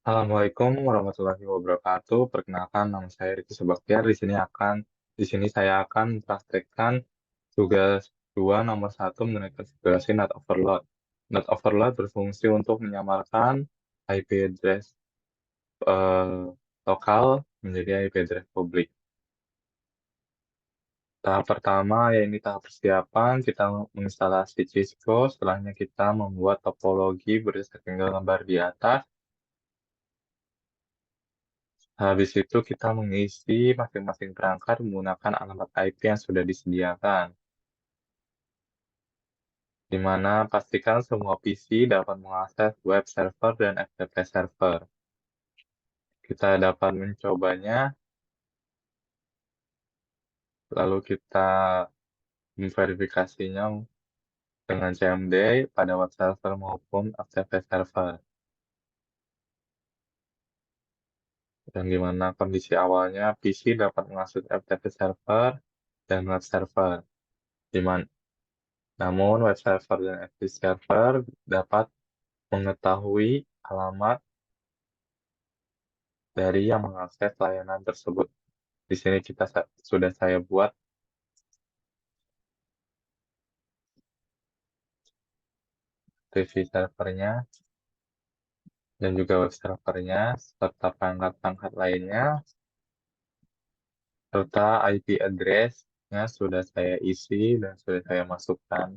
Assalamualaikum warahmatullahi wabarakatuh. Perkenalkan, nama saya Ricky Subaktiar. Di sini saya akan mempraktekkan tugas 2 nomor 1 mengenai konfigurasi NAT overload. NAT overload berfungsi untuk menyamarkan IP address eh, lokal menjadi IP address publik. Tahap pertama, yaitu tahap persiapan, kita menginstalasi Cisco, setelahnya kita membuat topologi berdasarkan gambar di atas. Habis itu kita mengisi masing-masing perangkat menggunakan alamat IP yang sudah disediakan, di mana pastikan semua PC dapat mengakses web server dan FTP server. Kita dapat mencobanya, lalu kita memverifikasinya dengan CMD pada web server maupun FTP server. Dan di mana kondisi awalnya PC dapat mengakses FTP server dan web server. Di mana, namun web server dan FTP server dapat mengetahui alamat dari yang mengakses layanan tersebut. Di sini sudah saya buat TV servernya dan juga web servernya, serta perangkat-perangkat lainnya, serta IP address-nya sudah saya isi dan sudah saya masukkan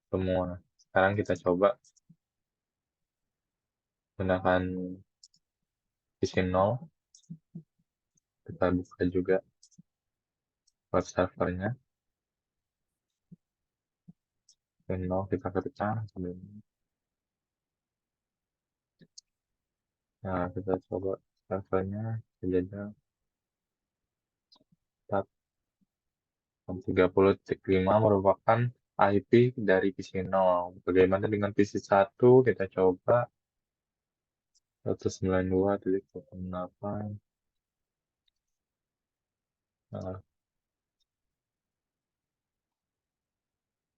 semua. Sekarang kita coba gunakan PC 0, kita buka juga web servernya, dan 0 kita ketikkan. Nah, kita coba servernya, saja 30.5 merupakan IP dari PC 0. Bagaimana dengan PC 1? Kita coba 192.168.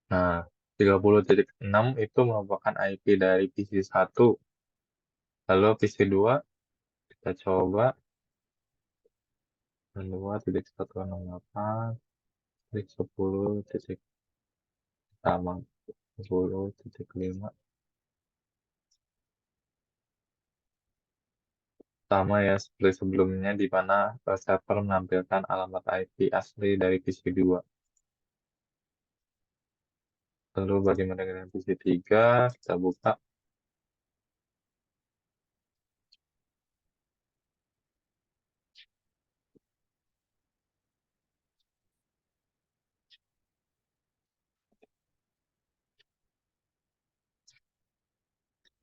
Nah, 30.6 itu merupakan IP dari PC 1. Lalu PC 2, kita coba 2.168.10 titik sama 10.5. Sama ya seperti sebelumnya, di mana server menampilkan alamat IP asli dari PC 2. Lalu bagaimana dengan PC 3? Kita buka.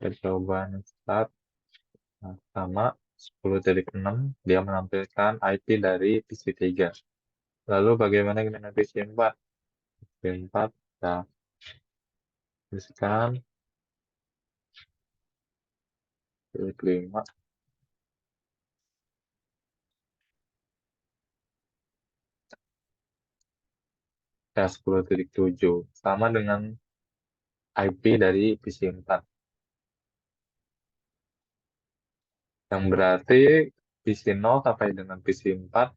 Kita coba start. Nah, sama 10.6, dia menampilkan IP dari PC 3. Lalu bagaimana dengan PC 4? PC 4, kita tuliskan titik 5, ya 10.7. Sama dengan IP dari PC 4. Yang berarti PC 0 sampai dengan PC 4,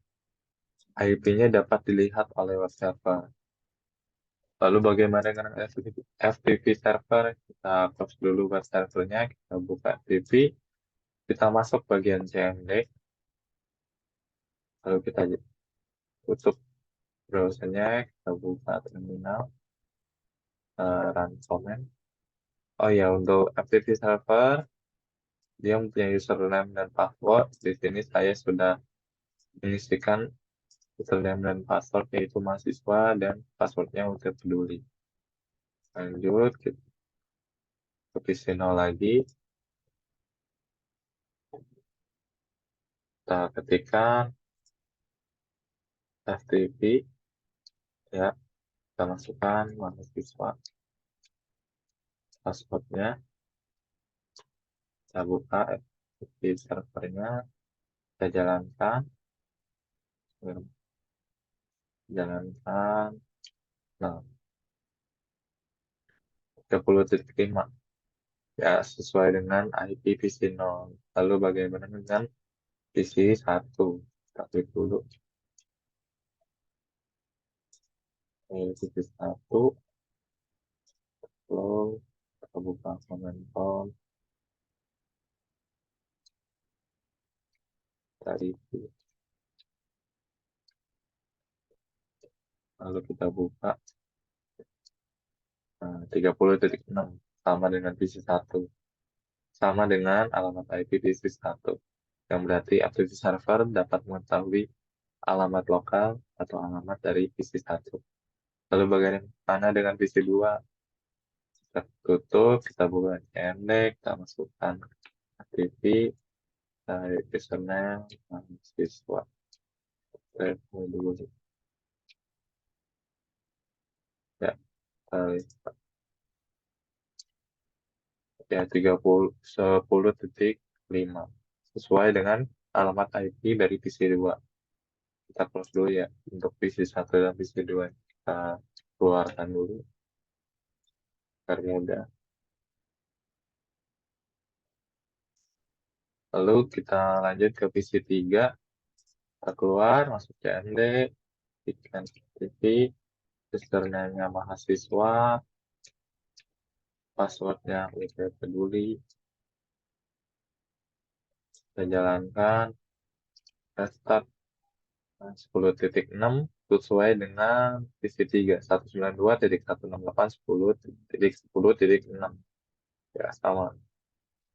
IP-nya dapat dilihat oleh web server. Lalu bagaimana dengan FTP server? Kita close dulu web servernya, kita buka FTP, kita masuk bagian CMD, lalu kita tutup browsernya, kita buka terminal, run command. Oh ya, untuk FTP server, dia mempunyai username dan password. Di sini saya sudah mengisikan username dan password, yaitu mahasiswa, dan passwordnya untuk peduli. Lanjut, kita ke PC 0 lagi, kita ketikkan FTP, ya, kita masukkan mahasiswa, passwordnya, kita buka FTP servernya, kita jalankan, nah, 30.5. Ya, sesuai dengan IP PC0. Lalu bagaimana dengan PC1? Kita klik dulu. PC1, lalu kita buka command prompt dari itu. Lalu kita buka 30.6 sama dengan PC1. Sama dengan alamat IP PC1. Yang berarti aplikasi server dapat mengetahui alamat lokal atau alamat dari PC1. Lalu bagaimana dengan PC2? Kita tutup, kita buka cmd, kita masukkan aktif, dari username, mahasiswa. Oke, mulai dulu. Ya, kita ya 10.5 sesuai dengan alamat IP dari PC2. Kita close dulu ya untuk PC1 dan PC2. Kita keluarkan dulu agar mudah. Lalu kita lanjut ke PC3. Kita keluar, masuk CMD, bikin TV, username-nya mahasiswa, passwordnya WP peduli, kita jalankan, restart 10.6 sesuai dengan PC3 192.168.10.10.6. Ya, sama.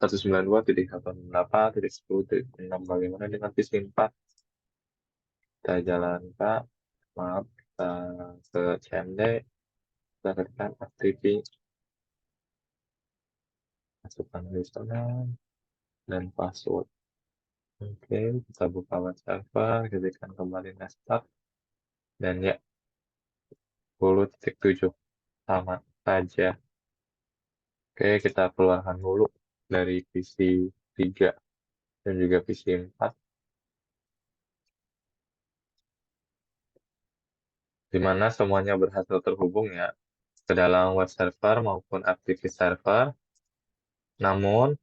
192.168.10.6. Bagaimana dengan PC4? Kita jalankan, maaf, kita ke CMD, kita tekan aktif, masukkan username dan password. Oke, kita buka web server, ketikkan kembali desktop, dan ya, 10.7 sama saja. Oke, kita keluarkan dulu dari PC3 dan juga PC4, di mana semuanya berhasil terhubung ya ke dalam web server maupun FTP server. Namun,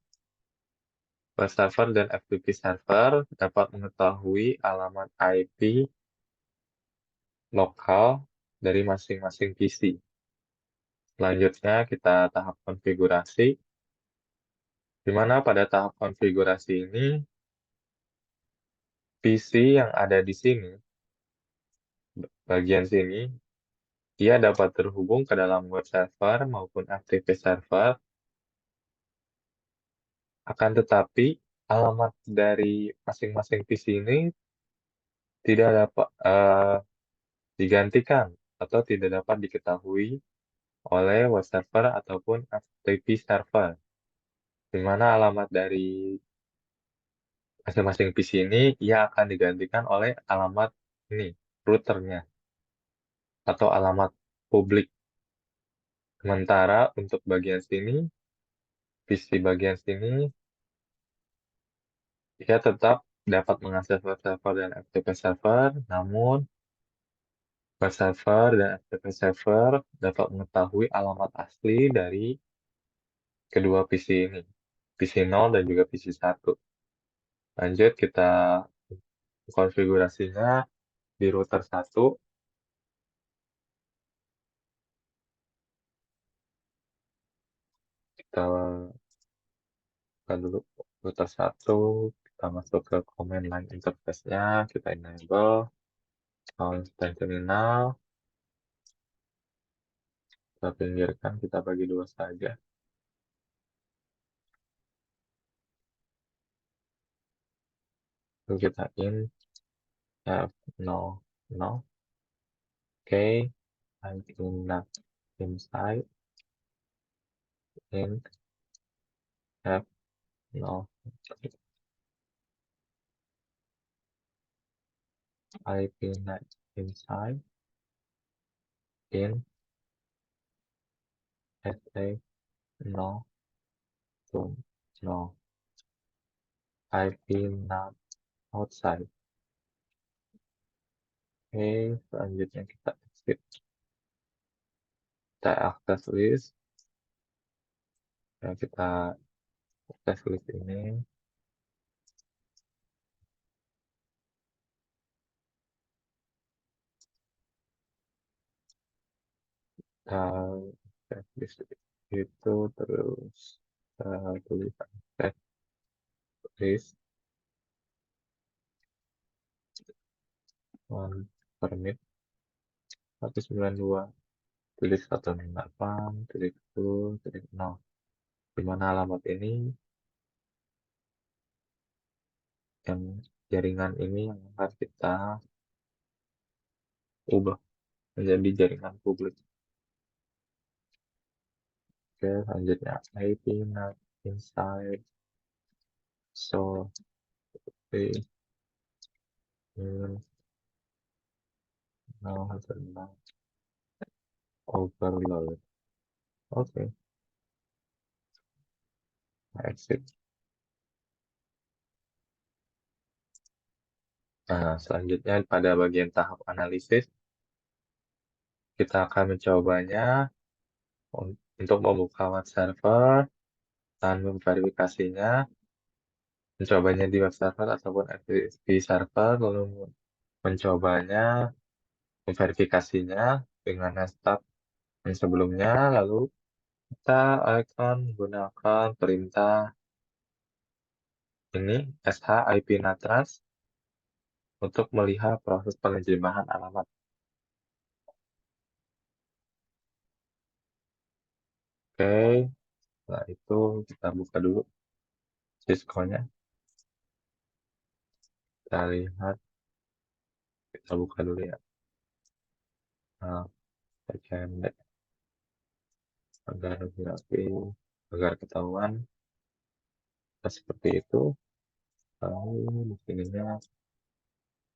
web server dan FTP server dapat mengetahui alamat IP lokal dari masing-masing PC. Selanjutnya, kita tahap konfigurasi, di mana pada tahap konfigurasi ini, PC yang ada di sini, bagian sini, ia dapat terhubung ke dalam web server maupun FTP server, akan tetapi alamat dari masing-masing PC ini tidak dapat digantikan atau tidak dapat diketahui oleh web server ataupun FTP server, di mana alamat dari masing-masing PC ini ia akan digantikan oleh alamat ini, routernya, atau alamat publik. Sementara untuk bagian sini, PC bagian sini, ia tetap dapat mengakses web server dan FTP server, namun web server dan FTP server dapat mengetahui alamat asli dari kedua PC ini, PC0 dan juga PC1. Lanjut, kita konfigurasinya di router 1. Kita buka dulu router 1. Kita masuk ke command line interface-nya. Kita enable constant terminal. Kita pinggirkan, kita bagi dua saja. Lalu kita in F00. Oke, I in inside in F0. IP net inside in SA no to no. IP not outside. Oke, selanjutnya kita exit. Kita akses list. Ya, kita tes list ini. Kita tes list itu terus kita tuliskan tes list on permit 192 tulis 168 titik 10 titik 0, di mana alamat ini yang jaringan ini yang akan kita ubah menjadi jaringan publik. Oke, selanjutnya IP NAT inside so now has a NAT overload. Oke, exit. Nah, selanjutnya pada bagian tahap analisis, kita akan mencobanya untuk membuka web server dan memverifikasinya, mencobanya di web server ataupun FTP server, lalu mencobanya, memverifikasinya dengan step yang sebelumnya, lalu kita akan menggunakan perintah ini sh IP natras untuk melihat proses penerjemahan alamat. Oke, setelah itu kita buka dulu Cisco-nya. Kita lihat, kita buka dulu ya. Nah, kita cendek agar grafi, agar ketahuan. Nah, seperti itu. Lalu di sininya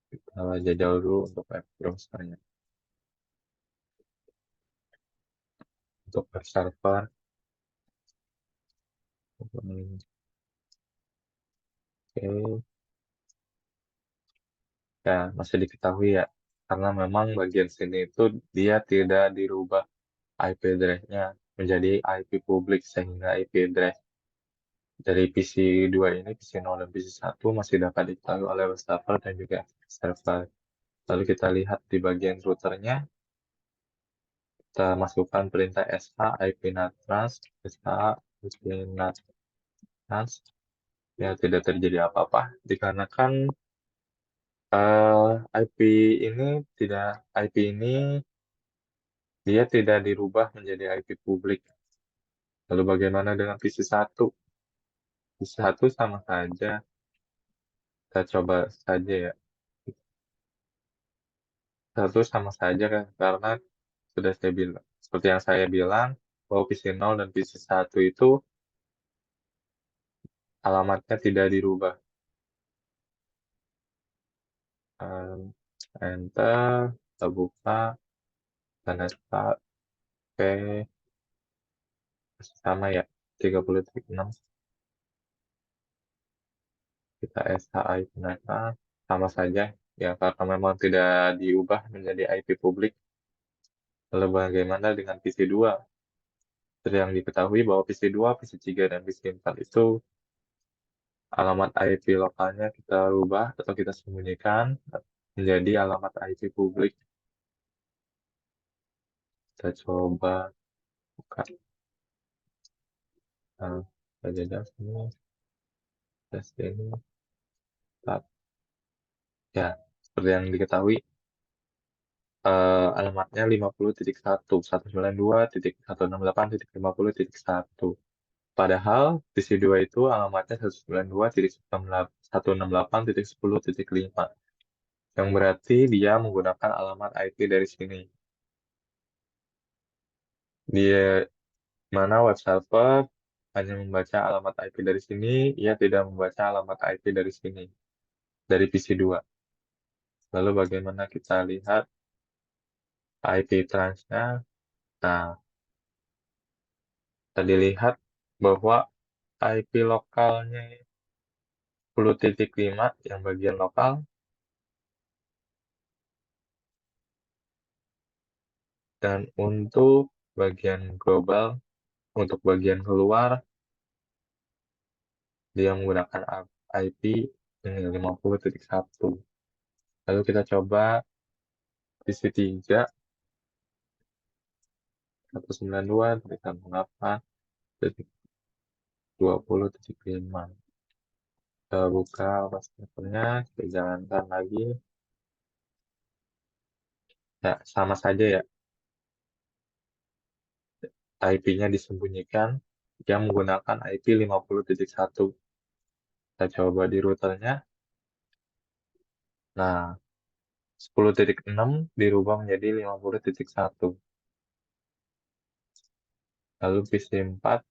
kita jajal dulu untuk web browsernya. Untuk web server, oke, ya masih diketahui ya. Karena memang bagian sini itu dia tidak dirubah IP address-nya menjadi IP publik, sehingga IP address dari PC2 ini, PC0 dan PC1 masih dapat diketahui oleh web server dan juga server. Lalu kita lihat di bagian routernya, kita masukkan perintah sh ipnattrans, sh ipnattrans, ya tidak terjadi apa-apa dikarenakan IP ini IP ini dia tidak dirubah menjadi IP publik. Lalu bagaimana dengan PC1? PC1 sama saja. Kita coba saja ya. Satu sama saja kan, karena sudah saya bilang, seperti yang saya bilang, bahwa PC0 dan PC1 itu alamatnya tidak dirubah. Enter, kita buka, dan start, oke, sama ya, 30.6, kita SHI ternyata sama saja, ya karena memang tidak diubah menjadi IP publik. Lalu bagaimana dengan PC2? Seperti yang diketahui bahwa PC2, PC3, dan PC4 itu alamat IP lokalnya kita rubah atau kita sembunyikan menjadi alamat IP publik. Kita coba buka. Nah, kita jajal sini, tes ini. Tab. Ya, seperti yang diketahui, alamatnya 50.1, 192.168.50.1. Padahal PC2 itu alamatnya 192.168.10.5, yang berarti dia menggunakan alamat IP dari sini. Dia mana web server hanya membaca alamat IP dari sini, ia tidak membaca alamat IP dari sini, dari PC2. Lalu bagaimana kita lihat IP transnya? Nah, tadi lihat bahwa IP lokalnya 10.5 yang bagian lokal, dan untuk bagian global, untuk bagian keluar dia menggunakan IP ini 50.1. Lalu kita coba PC 3 192.168.20.5. Kita buka passwordnya, kita jalankan lagi. Ya, sama saja ya. IP-nya disembunyikan. Dia menggunakan IP 50.1. Kita coba di routernya. Nah, 10.6 dirubah menjadi 50.1. Lalu PC 4,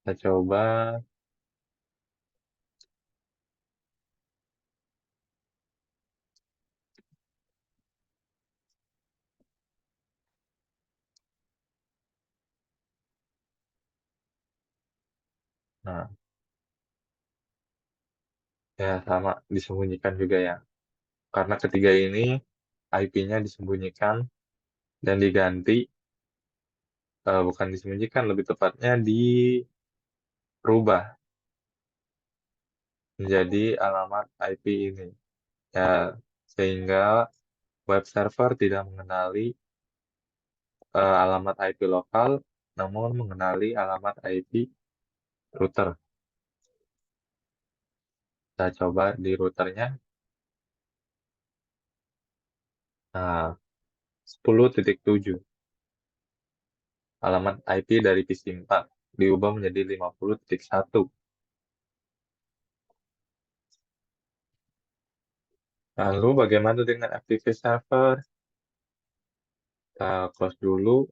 kita coba. Nah, ya sama, disembunyikan juga ya. Karena ketiga ini IP-nya disembunyikan dan diganti, bukan disembunyikan, lebih tepatnya dirubah menjadi alamat IP ini. Ya, sehingga web server tidak mengenali alamat IP lokal, namun mengenali alamat IP router. Kita coba di routernya. Nah, 10.7 alamat IP dari PC 4 diubah menjadi 50.1. Lalu bagaimana dengan FTP server? Kita close dulu,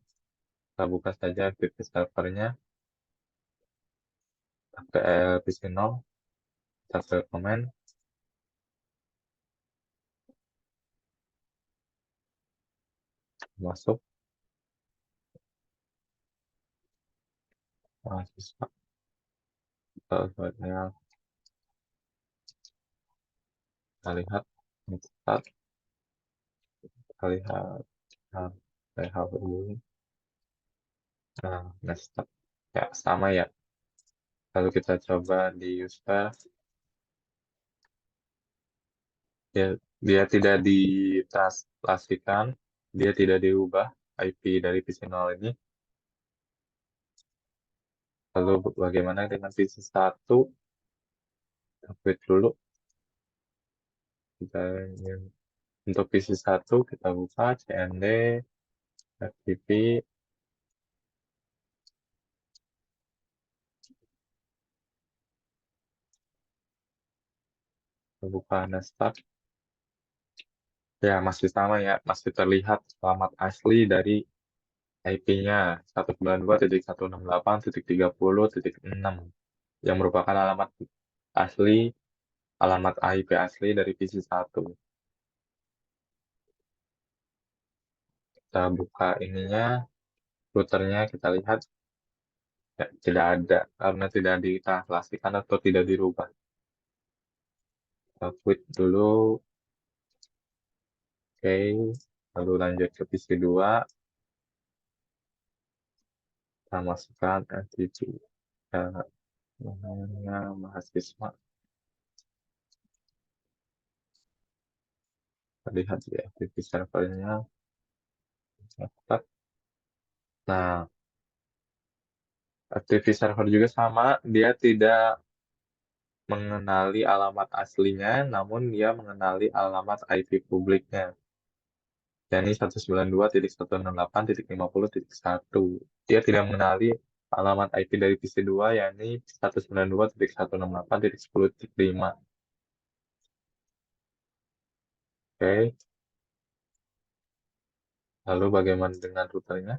kita buka saja FTP servernya, ke PC 0, kita ke komen, masuk, mahasiswa, passwordnya, kita lihat, start, kita lihat, nah, saya hapus dulu, nah, next step, ya sama ya. Lalu kita coba di user, dia tidak ditranslasikan, dia tidak diubah IP dari PC 0 ini. Lalu bagaimana dengan PC 1? Update dulu. Kita untuk PC 1 kita buka cmd FTP, kita buka desktop. Ya, masih sama ya, masih terlihat alamat asli dari IP-nya 192.168.30.6 yang merupakan alamat asli, alamat IP asli dari PC 1. Kita buka ininya, routernya kita lihat ya, tidak ada karena tidak ditranslasikan atau tidak dirubah. Kita quit dulu. Oke, lalu lanjut ke PC 2. Kita masukkan FTP. Namanya mahasiswa. Kita lihat di FTP servernya. Nah, FTP server juga sama, dia tidak mengenali alamat aslinya, namun dia mengenali alamat IP publiknya. Yakni 192.168.50.1. Dia tidak mengenali alamat IP dari PC 2, yakni 192.168.10.5. Oke, lalu bagaimana dengan routernya?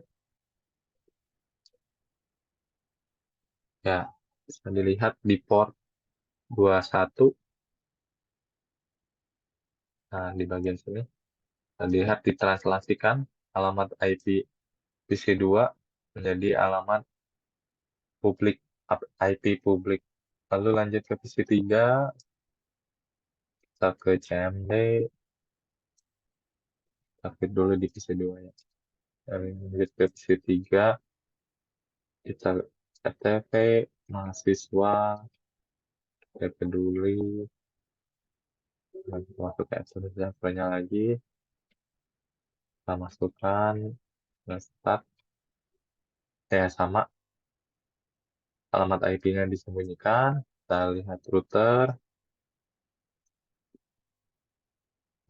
Ya, bisa dilihat di port 21. Nah, di bagian sini. Bisa dilihat ditranslasikan alamat IP PC 2 menjadi alamat publik, IP publik. Lalu lanjut ke PC 3, kita ke CMD, kita klik dulu di PC 2 ya. Lalu lanjut ke PC 3, kita FTP, mahasiswa, Saya peduli. Masuk ke servernya lagi. Kita masukkan. Start. Ya, sama. Alamat IP-nya disembunyikan. Kita lihat router.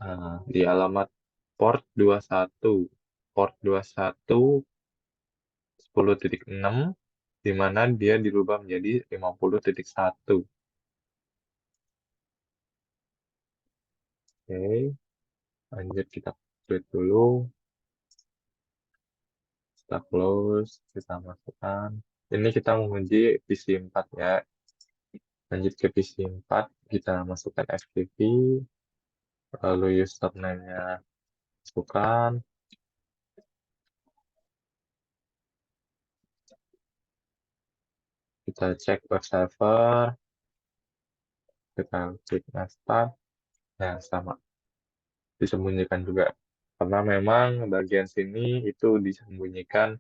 Nah, di alamat port 21. Port 21 10.6, di mana dia dirubah menjadi 50.1. Oke, lanjut kita create dulu. Kita close, kita masukkan. Ini kita menguji PC 4 ya. Lanjut ke PC 4, kita masukkan FTP, lalu username-nya masukkan. Kita cek web server, kita klik start, nah sama, disembunyikan juga. Karena memang bagian sini itu disembunyikan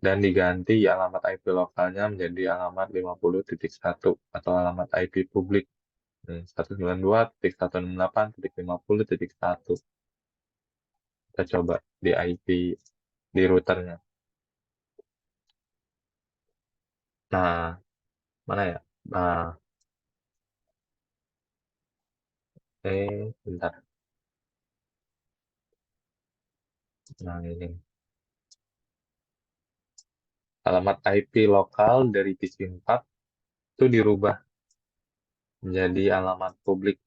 dan diganti alamat IP lokalnya menjadi alamat 50.1 atau alamat IP publik 192.168.50.1. Kita coba di IP di routernya. Nah, mana ya? Nah, bentar. Nah, ini. Alamat IP lokal dari PC 4 itu dirubah menjadi alamat publik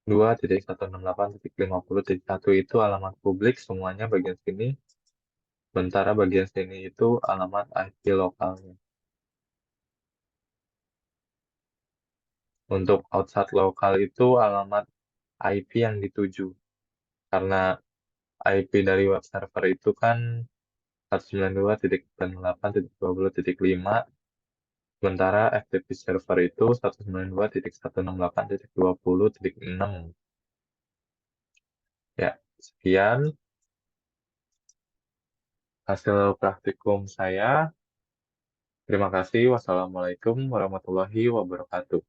192.168.50.1 itu alamat publik semuanya bagian sini. Sementara bagian sini itu alamat IP lokalnya. Untuk outside lokal itu alamat IP yang dituju. Karena IP dari web server itu kan 192.168.20.5, sementara FTP server itu 192.168.20.6. Ya, sekian hasil praktikum saya. Terima kasih. Wassalamualaikum warahmatullahi wabarakatuh.